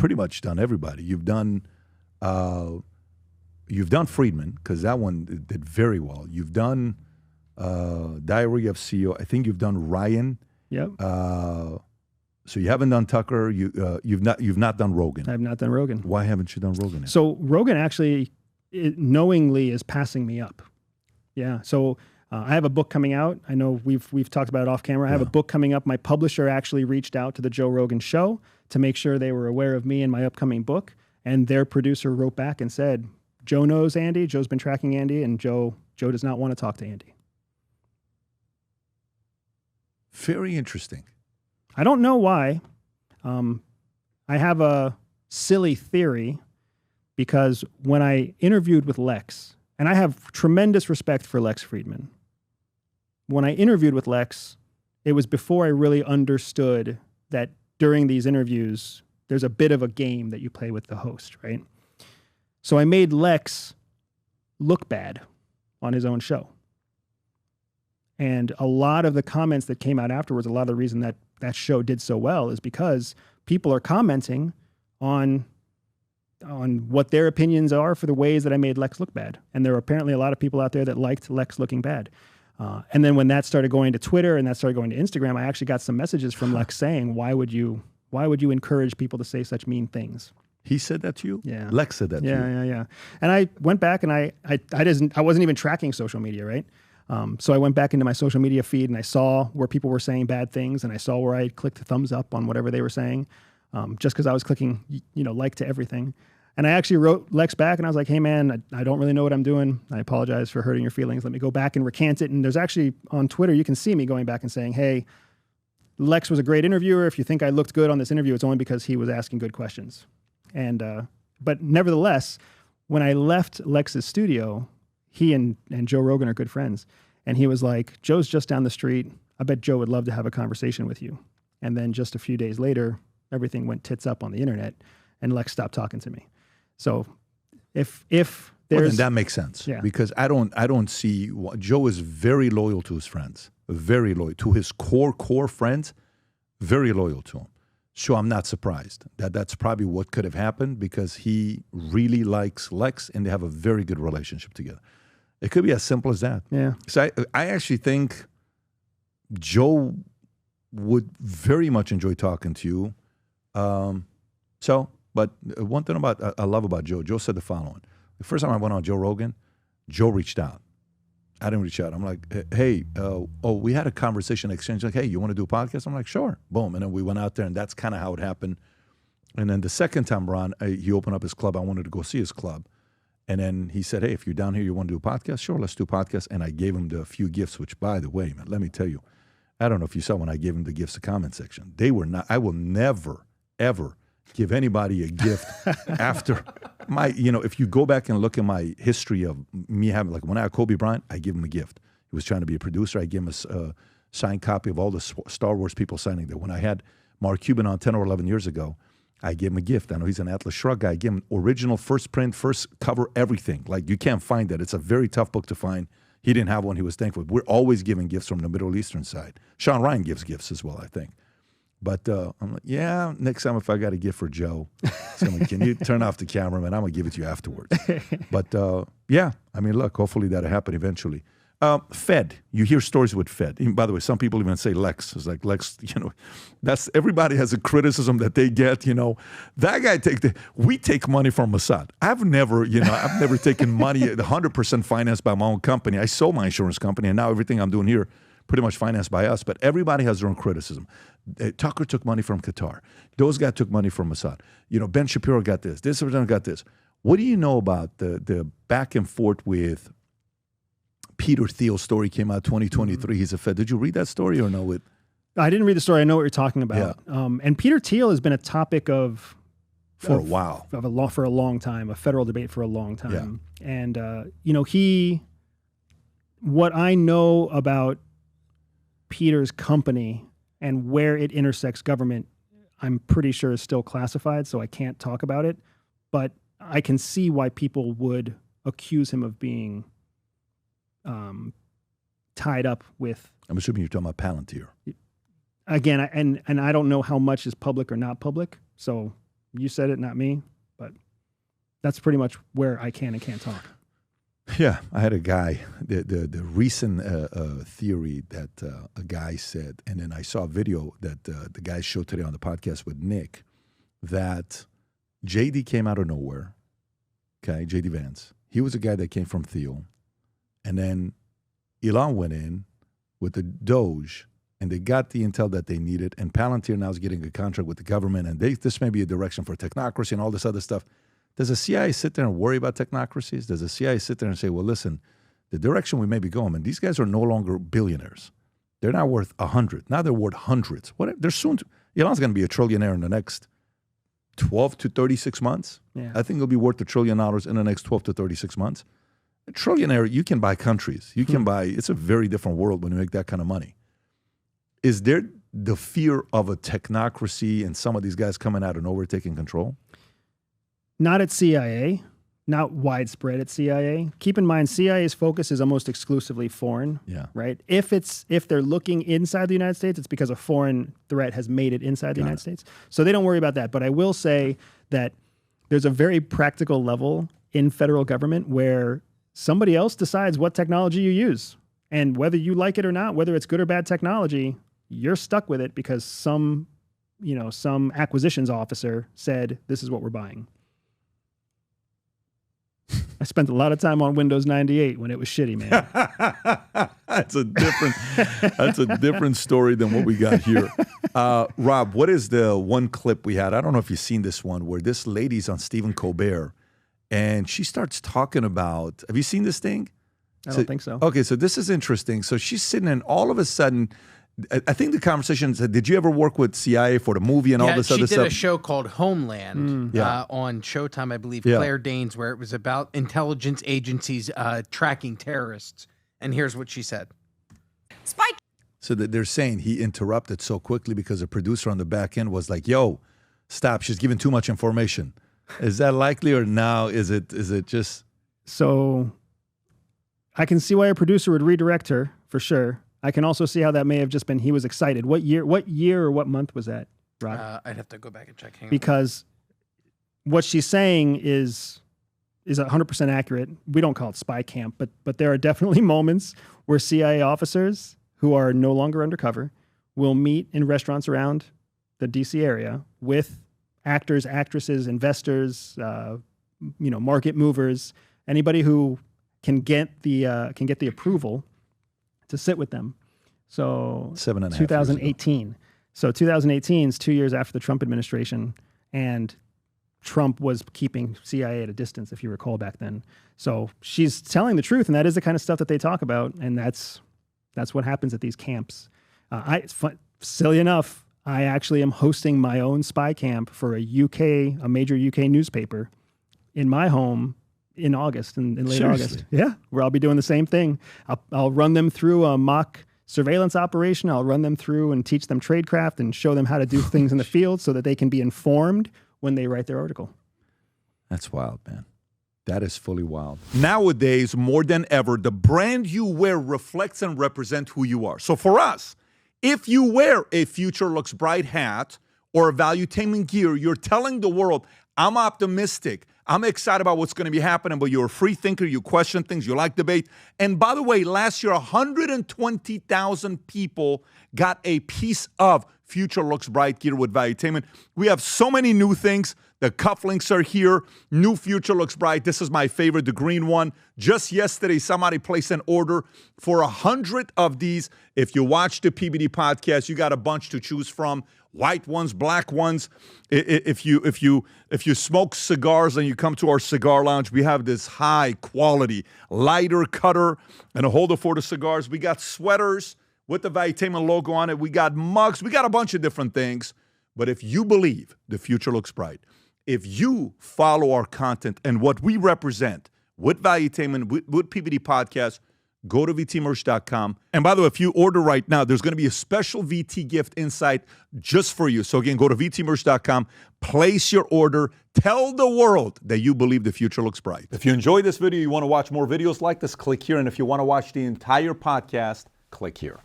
pretty much done everybody. You've done Fridman, because that one did very well. You've done Diary of CEO. I think you've done Ryan. Yep. So you haven't done Tucker. You've not done Rogan. I have not done Rogan. Why haven't you done Rogan yet? So Rogan actually knowingly is passing me up. Yeah. So I have a book coming out. I know we've talked about it off camera. I have a book coming up. My publisher actually reached out to the Joe Rogan show to make sure they were aware of me and my upcoming book. And their producer wrote back and said, Joe knows Andy. Joe's been tracking Andy, and Joe does not want to talk to Andy. Very interesting. I don't know why. I have a silly theory because when I interviewed with Lex, and I have tremendous respect for Lex Fridman. When I interviewed with Lex, it was before I really understood that during these interviews, there's a bit of a game that you play with the host, right? So I made Lex look bad on his own show. And a lot of the comments that came out afterwards, a lot of the reason that that show did so well is because people are commenting on what their opinions are for the ways that I made Lex look bad. And there are apparently a lot of people out there that liked Lex looking bad. And then when that started going to Twitter and that started going to Instagram, I actually got some messages from Lex saying, why would you encourage people to say such mean things? He said that to you? Yeah. Lex said that to you? Yeah. And I went back and I wasn't even tracking social media, right? So I went back into my social media feed and I saw where people were saying bad things, and I saw where I clicked thumbs up on whatever they were saying, just because I was clicking, like to everything. And I actually wrote Lex back and I was like, hey man, I don't really know what I'm doing. I apologize for hurting your feelings. Let me go back and recant it. And there's actually on Twitter, you can see me going back and saying, hey, Lex was a great interviewer. If you think I looked good on this interview, it's only because he was asking good questions. And, but nevertheless, when I left Lex's studio, he and Joe Rogan are good friends. And he was like, Joe's just down the street. I bet Joe would love to have a conversation with you. And then just a few days later, everything went tits up on the internet and Lex stopped talking to me. So if there's... Well, then that makes sense. Yeah. Because I don't see... Joe is very loyal to his friends. Very loyal. To his core friends, very loyal to him. So I'm not surprised that's probably what could have happened, because he really likes Lex and they have a very good relationship together. It could be as simple as that. Yeah. So I actually think Joe would very much enjoy talking to you. But one thing I love about Joe said the following. The first time I went on Joe Rogan, Joe reached out. I didn't reach out. I'm like, hey, we had a conversation exchange. Like, hey, you want to do a podcast? I'm like, sure. Boom. And then we went out there, and that's kind of how it happened. And then the second time around, he opened up his club. I wanted to go see his club. And then he said, hey, if you're down here, you want to do a podcast? Sure, let's do a podcast. And I gave him the few gifts, which, by the way, man, let me tell you, I don't know if you saw when I gave him the gifts, the comment section. They were not, I will never, ever give anybody a gift after my, if you go back and look at my history of me having, like when I had Kobe Bryant, I give him a gift. He was trying to be a producer. I gave him a signed copy of all the Star Wars people signing there. When I had Mark Cuban on 10 or 11 years ago, I gave him a gift. I know he's an Atlas Shrugged guy. I gave him original, first print, first cover, everything. Like, you can't find that. It's a very tough book to find. He didn't have one. He was thankful. We're always giving gifts from the Middle Eastern side. Sean Ryan gives gifts as well, I think. But I'm like, yeah, next time if I got a gift for Joe, can you turn off the camera, man? I'm going to give it to you afterwards. But yeah, I mean, look, hopefully that'll happen eventually. Fed, you hear stories with Fed. And by the way, some people even say Lex. It's like Lex, that's, everybody has a criticism that they get, That guy we take money from Mossad. I've never taken money 100% financed by my own company. I sold my insurance company, and now everything I'm doing here pretty much financed by us, but everybody has their own criticism. Tucker took money from Qatar. Those guys took money from Mossad. Ben Shapiro got this. This person got this. What do you know about the back and forth with Peter Thiel story came out 2023? He's a Fed. Did you read that story or know it? I didn't read the story. I know what you're talking about. Yeah. And Peter Thiel has been a topic for a long time, a federal debate for a long time. Yeah. And, what I know about Peter's company and where it intersects government, I'm pretty sure is still classified, so I can't talk about it. But I can see why people would accuse him of being tied up with... I'm assuming you're talking about Palantir. Again, and I don't know how much is public or not public, so You said it, not me. But that's pretty much where I can and can't talk. Yeah, I had a guy, the recent theory that a guy said, and then I saw a video that the guy showed today on the podcast with Nick, that JD came out of nowhere, okay, JD Vance. He was a guy that came from Thiel, and then Elon went in with the Doge, and they got the intel that they needed, and Palantir now is getting a contract with the government, and this may be a direction for technocracy and all this other stuff. Does the CIA sit there and worry about technocracies? Does the CIA sit there and say, well, listen, the direction we may be going, and these guys are no longer billionaires. They're not worth 100. Now they're worth hundreds. They're soon, Elon's going to be a trillionaire in the next 12 to 36 months. Yeah. I think he'll be worth $1 trillion in the next 12 to 36 months. A trillionaire, you can buy countries. You can buy, it's a very different world when you make that kind of money. Is there the fear of a technocracy and some of these guys coming out of nowhere taking control? Not at CIA, not widespread at CIA. Keep in mind, CIA's focus is almost exclusively foreign, right? If they're looking inside the United States, it's because a foreign threat has made it inside the United States. So they don't worry about that. But I will say that there's a very practical level in federal government where somebody else decides what technology you use. And whether you like it or not, whether it's good or bad technology, you're stuck with it because some acquisitions officer said, this is what we're buying. I spent a lot of time on Windows 98 when it was shitty, man. That's a different story than what we got here. Rob, what is the one clip we had? I don't know if you've seen this one where this lady's on Stephen Colbert and she starts talking about, have you seen this thing? I don't think so. Okay, so this is interesting. So she's sitting and all of a sudden, I think the conversation said, did you ever work with CIA for the movie and all this other stuff? She did a show called Homeland on Showtime, I believe, Claire Danes, where it was about intelligence agencies tracking terrorists. And here's what she said. Spike. So that they're saying he interrupted so quickly because the producer on the back end was like, yo, stop, she's giving too much information. Is that likely or now is it just... So I can see why a producer would redirect her, for sure. I can also see how that may have just been he was excited. What year or what month was that, Rod? I'd have to go back and check. Hang on. Because what she's saying is 100% accurate. We don't call it spy camp, but there are definitely moments where CIA officers who are no longer undercover will meet in restaurants around the DC area with actors, actresses, investors, market movers, anybody who can get the approval to sit with them. So 7.5 2018. So 2018 is 2 years after the Trump administration, and Trump was keeping CIA at a distance, if you recall back then. So she's telling the truth, and that is the kind of stuff that they talk about, and that's what happens at these camps. Silly enough, I actually am hosting my own spy camp for a major UK newspaper in my home in August, in late August. Yeah, where I'll be doing the same thing. I'll run them through a mock surveillance operation. I'll run them through and teach them tradecraft and show them how to do things in the field so that they can be informed when they write their article. That's wild, man. That is fully wild. Nowadays, more than ever, the brand you wear reflects and represents who you are. So for us, if you wear a Future Looks Bright hat or a Valuetainment gear, you're telling the world, I'm optimistic. I'm excited about what's going to be happening, but you're a free thinker. You question things. You like debate. And by the way, last year, 120,000 people got a piece of Future Looks Bright gear with Valuetainment. We have so many new things. The cufflinks are here. New Future Looks Bright. This is my favorite, the green one. Just yesterday, somebody placed an order for 100 of these. If you watch the PBD podcast, you got a bunch to choose from. White ones, black ones. If you smoke cigars and you come to our cigar lounge, we have this high quality lighter cutter and a holder for the cigars. We got sweaters with the Valuetainment logo on it. We got mugs. We got a bunch of different things. But if you believe the future looks bright, if you follow our content and what we represent with Valuetainment, with PBD Podcast, go to vtmerch.com. And by the way, if you order right now, there's going to be a special VT gift inside just for you. So again, go to vtmerch.com, place your order, tell the world that you believe the future looks bright. If you enjoyed this video, you want to watch more videos like this, click here. And if you want to watch the entire podcast, click here.